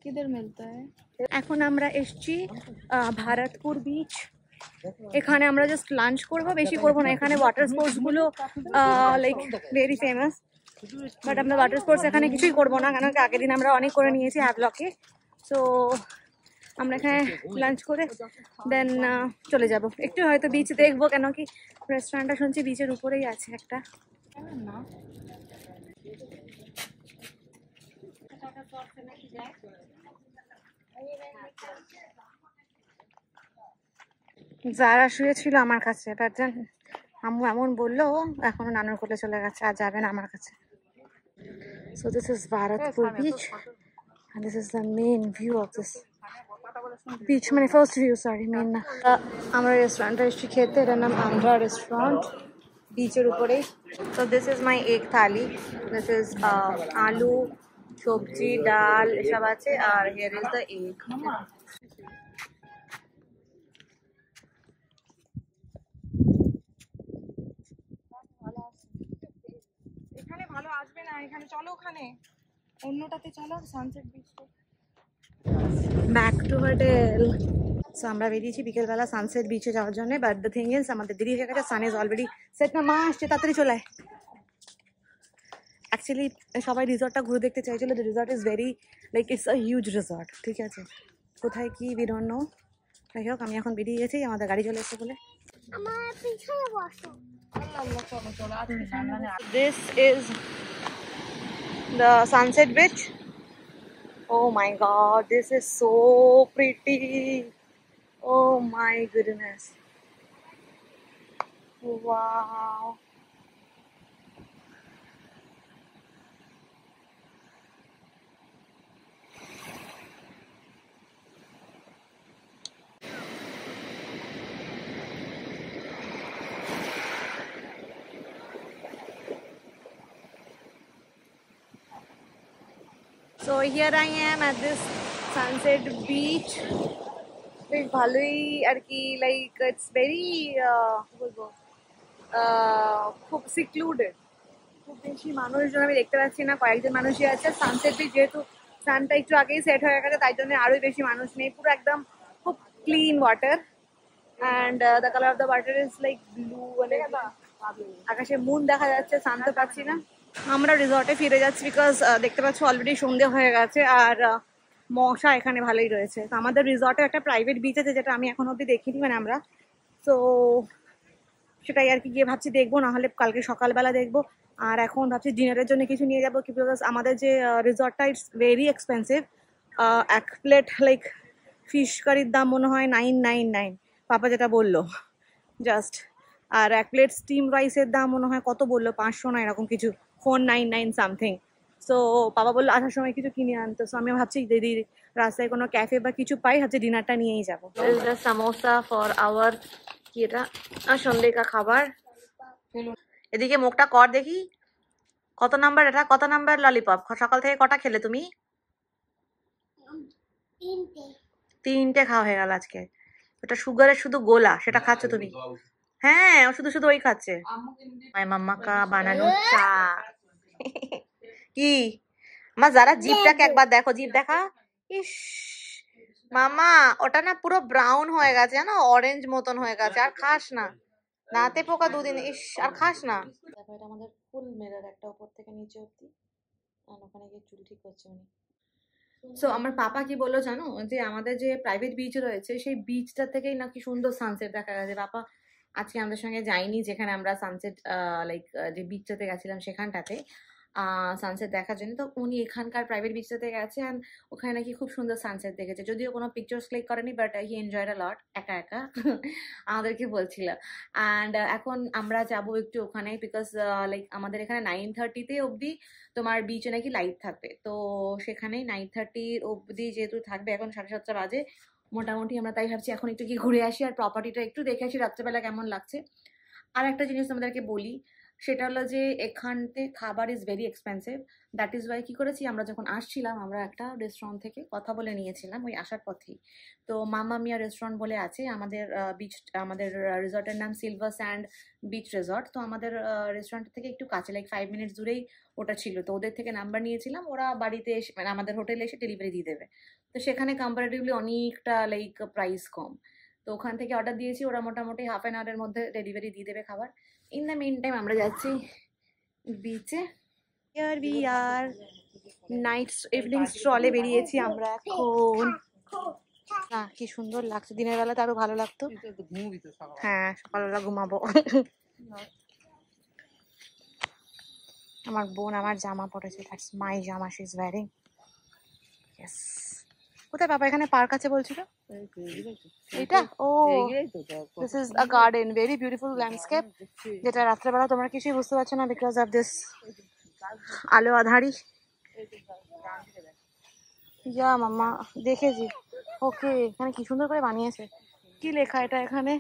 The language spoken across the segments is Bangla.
किधर मिलता है? এখন আমরা এসেছি ভারতপুর বিচ। এখানে আমরা জাস্ট লাঞ্চ করব, বেশি করব না। এখানে ওয়াটার স্পোর্টস গুলো লাইক ভেরি ফেমাস, বাট আমরা ওয়াটার স্পোর্টস এখানে কিছুই করব না, কারণ আগের দিন আমরা অনেক করে নিয়েছি হ্যাভলকে। সো আমরা এখানে লাঞ্চ করে দেন চলে যাব। একটু হয়তো বিচ দেখবো, কেন কি রেস্টুরেন্টটা শুনছি বিচের উপরেই আছে একটা। যারা শুয়েছিল আমার কাছে, বাট আম্মু এমন বললো এখনো নানুর কোলে চলে গেছে, আর যাবে না আমার কাছে। So this is Bharatpur beach and this is the main view of this beach. মানে first view, sorry, main না। আমরা রেস্টুরেন্টে এসেছি খেতে, এটার নাম আন্ধ্রা রেস্টুরেন্ট, বিচের উপরে। So this is my egg thali. This is আলু, সবজি, ডাল এসব আছে, আর here is the egg. এখানে ভালো আসবে না, এখানে চলো, ওখানে অন্যটাতে চলো, সানসেট বিচটা। Back to hotel. সো আমরা বেরিয়েছি বিকেলবেলা সানসেট বিচে যাওয়ার জন্য, বাট দ্য থিং ইজ আমাদের দেরি হয়ে গেছে। সান ইজ অলরেডি সেট না, মা আসছে, তাড়াতাড়ি চলে আয়। অ্যাকচুয়ালি সবাই রিসর্টটা ঘুরে দেখতে চাইছিল। The resort is very like it's a huge resort, ঠিক আছে, কোথায় কি উই ডোন্ট নো। যাই হোক, আমি এখন বেরিয়ে গেছি, আমাদের গাড়ি চলে এসেছে বলে। This is the sunset beach. Oh my god, this is so pretty. Oh my goodness. Wow. So here I am at this sunset beach. বেশ ভালোই আর কি, লাইক ইটস ভেরি বলবো খুব সিক্লুডেড, খুব বেশি মানুষজন আমি দেখতে পাচ্ছি না, কয়েকজন মানুষই আছে। সানসেট বিচ যেহেতু সানটা একটু আগেই সেট হয়ে গেছে, তাই জন্য আরোই বেশি মানুষ নেই। পুরো একদম খুব clean water, and the colour of the water is like blue, মানে আকাশে মুন দেখা যাচ্ছে, সান তো পাচ্ছি না। আমরা রিসর্টে ফিরে যাচ্ছি, বিকজ দেখতে পাচ্ছি অলরেডি সন্ধে হয়ে গেছে, আর মশা এখানে ভালোই রয়েছে। তো আমাদের রিসর্টে একটা প্রাইভেট বিচ আছে, যেটা আমি এখন অব্দি দেখিনি, মানে আমরা। তো সেটাই আর কি গিয়ে ভাবছি দেখবো, নাহলে কালকে সকালবেলা দেখবো। আর এখন ভাবছি ডিনারের জন্য কিছু নিয়ে যাবো, কি বিকজ আমাদের যে রিসর্টটা ইটস ভেরি এক্সপেন্সিভ। এক প্লেট লাইক ফিশ কারির দাম মনে হয় 999, পাপা যেটা বললো জাস্ট। আর এক প্লেট স্টিম রাইসের দাম মনে হয় কত বললো, 500 না এরকম কিছু, 499 সামথিং। সো বাবা বললো আসার সময় কিছু কিনে আনতো। সো আমি ভাবছি যদি রাস্তায় কোনো ক্যাফে বা কিছু পাই, ভাবছি ডিনারটা নিয়েই যাবো। সামোসা ফর আওয়ার, কি এটা, সন্ধ্যেকার খাবার। এদিকে মুখটা কর দেখি, কত নাম্বার এটা, কত নাম্বার ললিপপ? সকাল থেকে কটা খেলে তুমি? 3টে খাওয়া হয়ে গেল আজকে। ওটা সুগারের শুধু গোলা, সেটা খাচ্ছ তুমি? হ্যাঁ, ও শুধু শুধু ওই খাচ্ছে। মাই মাম্মা কা বানানো চা। কি মা, যারা জিভটাকে একবার দেখো, জিভ দেখা। ইস মামা, ওটা না পুরো ব্রাউন হয়ে গেছে, জানো, অরেঞ্জ মতন হয়ে গেছে। আর খাস না, দাঁতে পোকা দুদিন, ইস আর খাস না। দেখো, এটা আমাদের ফুল মিরর, একটা উপর থেকে নিচে অব্দি, আর ওখানে গিয়ে চুল ঠিক করছে উনি। সো আমার পাপা কি বললো জানো, যে আমাদের যে প্রাইভেট বিচ রয়েছে সেই বিচটা থেকেই নাকি সুন্দর সানসেট দেখা গেছে। পাপা আজকে আমাদের সঙ্গে যায়নি, যেখানে আমরা সানসেট লাইক যে বিচটাতে গেছিলাম সেখানটাতে সানসেট দেখার জন্য। তো উনি এখানকার প্রাইভেট বিচটাতে গেছে, অ্যান্ড ওখানে নাকি খুব সুন্দর সানসেট দেখেছে। যদিও কোনো পিকচার্স ক্লিক করেনি, বাট হি এনজয়েড আ লট, একা একা আমাদেরকে বলছিল। অ্যান্ড এখন আমরা যাবো একটু ওখানে, বিকজ লাইক আমাদের এখানে 9:30 অবধি তোমার বিচে নাকি লাইট থাকবে। তো সেখানেই 9:30 অবধি যেহেতু থাকবে, এখন 7:30 বাজে মোটামুটি, আমরা তাই ভাবছি এখন একটু কি ঘুরে আসি, আর প্রপার্টিটা একটু দেখে আসি রাত্রেবেলা কেমন লাগছে। আর একটা জিনিস তোমাদেরকে বলি, সেটা হলো যে এখানতে খাবার is very expensive. That is why কী করেছি, আমরা যখন আসছিলাম আমরা একটা রেস্টুরেন্ট থেকে কথা বলে নিয়েছিলাম ওই আসার পথেই। তো মামা মিয়া রেস্টুরেন্ট বলে আছে আমাদের বিচ, আমাদের রিসর্টের নাম সিলভার স্যান্ড বিচ রিসর্ট। তো আমাদের রেস্টুরেন্ট থেকে একটু কাছে, লাইক 5 মিনিটস দূরেই ওটা ছিল। তো ওদের থেকে নাম্বার নিয়েছিলাম, ওরা বাড়িতে এসে মানে আমাদের হোটেলে এসে ডেলিভারি দিয়ে দেবে। তো সেখানে কম্পারেটিভলি অনেকটা লাইক প্রাইস কম। তো ওখান থেকে অর্ডার দিয়েছি, ওরা মোটামুটি হাফ অ্যান আওয়ারের মধ্যে ডেলিভারি দিয়ে দেবে খাবার। ইন দ্য মেন টাইম আমরা যাচ্ছি বিচে। Here we are night evening স্ট্রলে বেরিয়েছি আমরা এখন। না কি সুন্দর লাগছে, দিনের বেলা তো আরো ভালো লাগতো। হ্যাঁ সকালবেলা ঘুমাবো। আমার বোন আমার জামা পরেছে, দ্যাটস মাই জামা, শি ইজ ওয়্যারিং। ইয়েস। কোথায় বাবা এখানে পার্ক আছে বলছিল? এটা oh this is a garden, very beautiful landscape, যেটা রাত্রেবেলা তোমরা কিছুই বুঝতে পারছো না বিকজ অফ দিস আলো আধারি। যা মাম্মা দেখেছি। ওকে এখানে কি সুন্দর করে বানিয়েছে, কি লেখা এটা এখানে?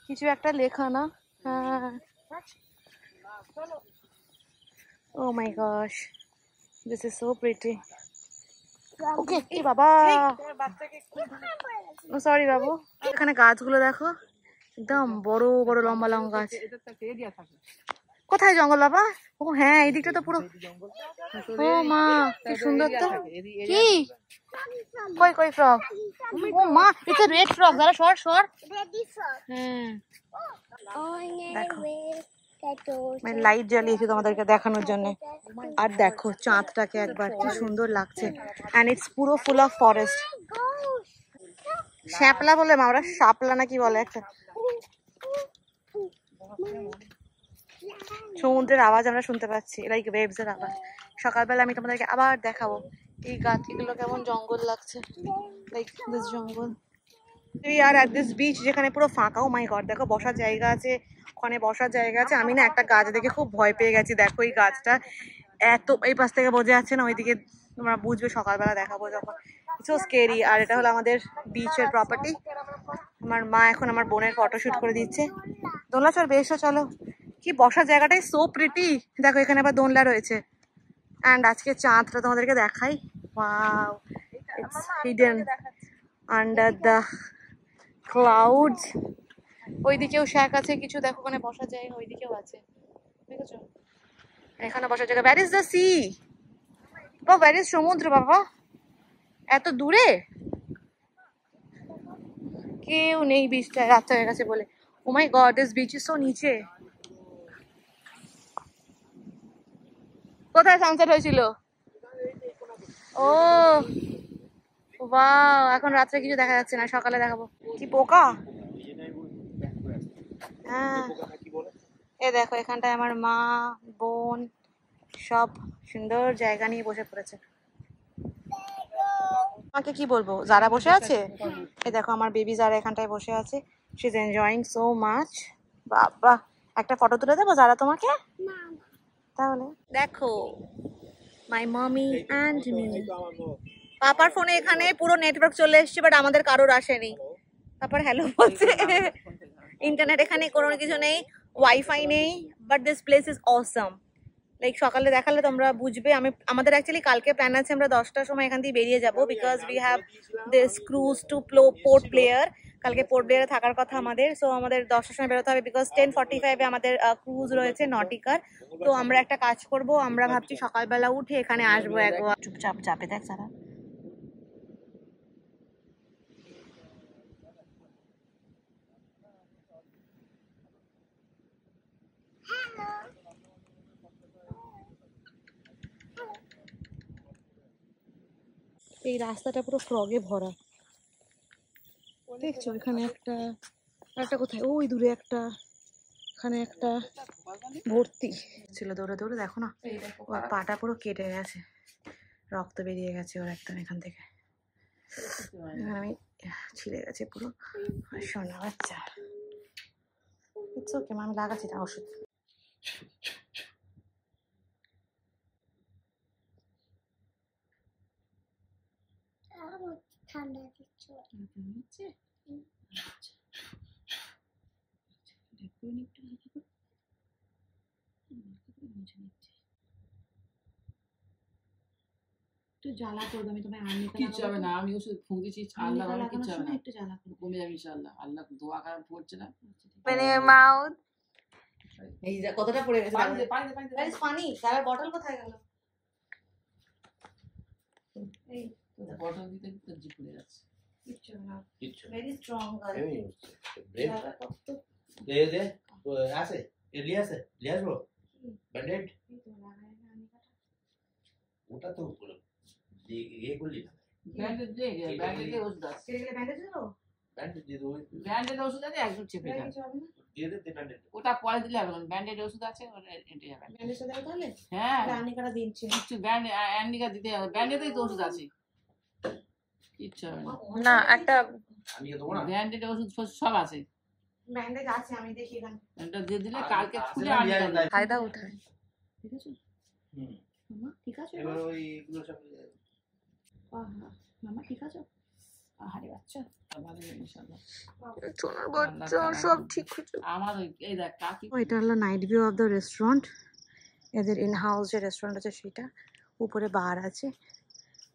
কিছু একটা লেখা না? হ্যাঁ। Oh my gosh, this is so pretty. ওকে এই বাবা, ও সরি বাবু। এখানে গাছগুলো দেখো, একদম বড় বড় লম্বা লম্বা গাছ। কোথায় জঙ্গল বাবা? ও হ্যাঁ এই দিকটা তো পুরো। ও মা কি সুন্দর তো। কি কই কই ফ্রগ? ও মা ইটস আ রেড ফ্রগ, দাঁড়া সর সর। হ্যাঁ দেখো আমি লাইট জ্বালিয়েছি তোমাদেরকে দেখানোর জন্য। আর দেখো চাঁদটাকে একবার, কি সুন্দর লাগছে। অ্যান্ড ইটস পুরো ফুল অফ ফরেস্ট। শ্যাপলা বলে মা, ওরা শাপলা না কি বলে একটা। সমুদ্রের আওয়াজ আমরা শুনতে পাচ্ছি, লাইক ওয়েভস এর আওয়াজ। সকালবেলা আমি তোমাদেরকে আবার দেখাবো এই গাছগুলো কেমন জঙ্গল লাগছে, লাইক দিস জঙ্গল। We are at this beach যেখানে পুরো ফাঁকা। ও মাই গড দেখো বসার জায়গা আছে, ওখানে বসার জায়গা আছে। আমি না একটা গাছ দেখে খুব ভয় পেয়ে গেছি, দেখো এই গাছটা এত এই পাশ থেকে বোঝা যাচ্ছে না, ওইদিকে তোমরা বুঝবে সকালবেলা দেখাবো যখন। So scary. আর এটা হলো আমাদের বিচের প্রপার্টি। আমার মা এখন আমার বোনের ফটোশুট করে দিচ্ছে। দোলনা চল বেশ, চলো। কি বসার জায়গাটাই সো প্রিটি, দেখো এখানে আবার দোলনা রয়েছে। অ্যান্ড আজকে চাঁদটা তোমাদেরকে দেখাই। Wow it's hidden under the clouds. ওইদিকেও শ্যাক আছে কিছু, দেখো ওখানে বসার জায়গা ওইদিকেও আছে, দেখেছো? এখানে বসার জায়গা। where is the sea? O where is সমুদ্র বাবা? এত দূরে কেউ নেই বিচটায়, রাত হয়ে গেছে বলে। Oh my god this beach is so nice. কোথায় সানসেট হয়েছিল? ও ওয়াও, এখন রাত্রে কিছু দেখা যাচ্ছে না, সকালে দেখাবো। কি পোকা। হ্যাঁ এ দেখো এখানটায় আমার মা বোন সব সুন্দর জায়গা নিয়ে বসে পড়েছে। আমাকে কি বলবো, যারা বসে আছে এই দেখো আমার বেবি যারা এখানটায় বসে আছে, she is enjoying so much. বাবা একটা ফটো তুলে দেবো যারা তোমাকে? তাহলে দেখো মাই মামি অ্যান্ড মি। পাপার ফোনে এখানে পুরো নেটওয়ার্ক চলে এসছে, বাট আমাদের কারোর আসেনি। তারপর হ্যালো বলছে। ইন্টারনেট এখানে কোনো কিছু নেই, ওয়াইফাই নেই, but this place is awesome. Like সকালে দেখালে তোমরা বুঝবে। আমাদের অ্যাকচুয়ালি কালকে প্ল্যান আছে আমরা 10টার সময় এখান থেকে বেরিয়ে যাবো, because we have this cruise to Port Blair. কালকে পোর্ট ব্লেয়ারে থাকার কথা আমাদের। সো আমাদের 10টার সময় বেরোতে হবে, বিকজ 10:45 আমাদের ক্রুজ রয়েছে নটিকার। তো আমরা একটা কাজ করব, আমরা ভাবছি সকালবেলা উঠে এখানে আসবো একবার। চুপচাপ চাপে দেখ সারা। এই রাস্তাটা পুরো ফ্রগে ভরা, দেখছো? এখানে একটা, একটা কোথায় ওই দূরে একটা, এখানে একটা, ভর্তি ছিল দৌড়ে দৌড়ে। দেখো না ওর পাটা পুরো কেটে গেছে, রক্ত বেরিয়ে গেছে ওর একদম এখান থেকে। আমি ছিঁড়ে গেছে পুরো। শোনা বাচ্চা ইটস ওকে, আমি লাগাচ্ছি না ওষুধ। ঠান্ডা দিচ্ছে। একটু জ্বালা করবে, আমি তোমায় আর্নিকা কিচ্ছু হবে না, আমি ওষুধ ফুঁক দিচ্ছি, আল্লাহ আর্নিকা কিচ্ছু লাগানোর হবে না, সময় একটু জ্বালা করবে। কমে যাবে ইনশাআল্লাহ, আল্লাহ দোয়া খারাপ পড়ছে না। Open your mouth. এই যে কতটা পড়ে গেছে। পানি দে, পানি দে, পানি দে। That is funny. তার বটল কোথায় গেল? এই বটল দিতে দিতে জিভ পড়ে যাচ্ছে। কিচ্ছু না। কিচ্ছু Very strong girl. এমনি হচ্ছে ব্রেন জ্বালা কত দে দে আছে এলিয়া আছে লিয়াস ব্রো ব্যান্ডেড এই তো লাগায় না আর্নিকাটা। ওটা তো ইয়ে করলি না ব্যান্ডেজ দে, ব্যান্ডেজ দিয়ে ওষুধ আছে, কেটে গেলে ব্যান্ডেজ দেবো? ব্যান্ডেড দিয়ে দেবো ব্যান্ডেজ ওষুধ আছে, একদম চেপে ব্যান্ডেজ যাবে, কিছু হবে না? দিয়ে দে ব্যান্ডেড ওটা পরে দিলে হবে না, ব্যান্ডেজ ওষুধ আছে, ওটা এঁটে যাবে। ব্যান্ডেজটা দেবো তাহলে? হ্যাঁ, তাহলে আর্নিকাটা দিচ্ছি। কিচ্ছু ব্যান্ড অ্যান্ডিকা দিতে হবে, ব্যান্ডেজেই তো ওষুধ আছে, কিচ্ছু হবে না। না একটা আমি দেবো না ব্যান্ডেজ ওষুধ সব আছে, ব্যান্ডেজ আছে, আমি দেখি এখানে। এটা দিয়ে দিলে কালকে খুলে আসলে আনতে লিয়াস হবে। নাই। ফায়দা উঠায়। ঠিক আছে হুম মামা, ঠিক আছে এবার ওইগুলো সব আহা, মামা ঠিক আছে? আহারে বাচ্চা, ভালো হবে ইনশাআল্লাহ। সোনার বাচ্চা সব ঠিক হচ্ছে। আমার এই দেখ কাকি, এটা হলো night view of the restaurant. এদের ইন হাউস যে রেস্টুরেন্ট আছে সেটা, উপরে বার আছে,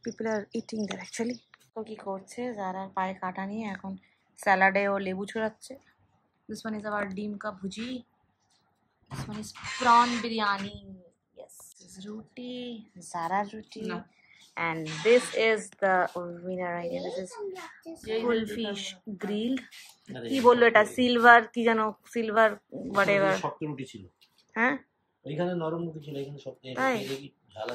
people are eating there actually. ও কি করছে, যারা পায়ে কাটা নিয়ে এখন স্যালাডে ও লেবু ছড়াচ্ছে। This one is our dim ka bhuji, this one is prawn biryani, yes roti, জারা রুটি, না। and this is the winner idea. This is full fish grilled. কি বললো এটা, সিলভার কি জানো, সিলভার হোয়াটএভার। শক্ত রুটি ছিল, হ্যাঁ ওইখানে নরম রুটি ছিল, এখানে শক্ত তাই? ঝাল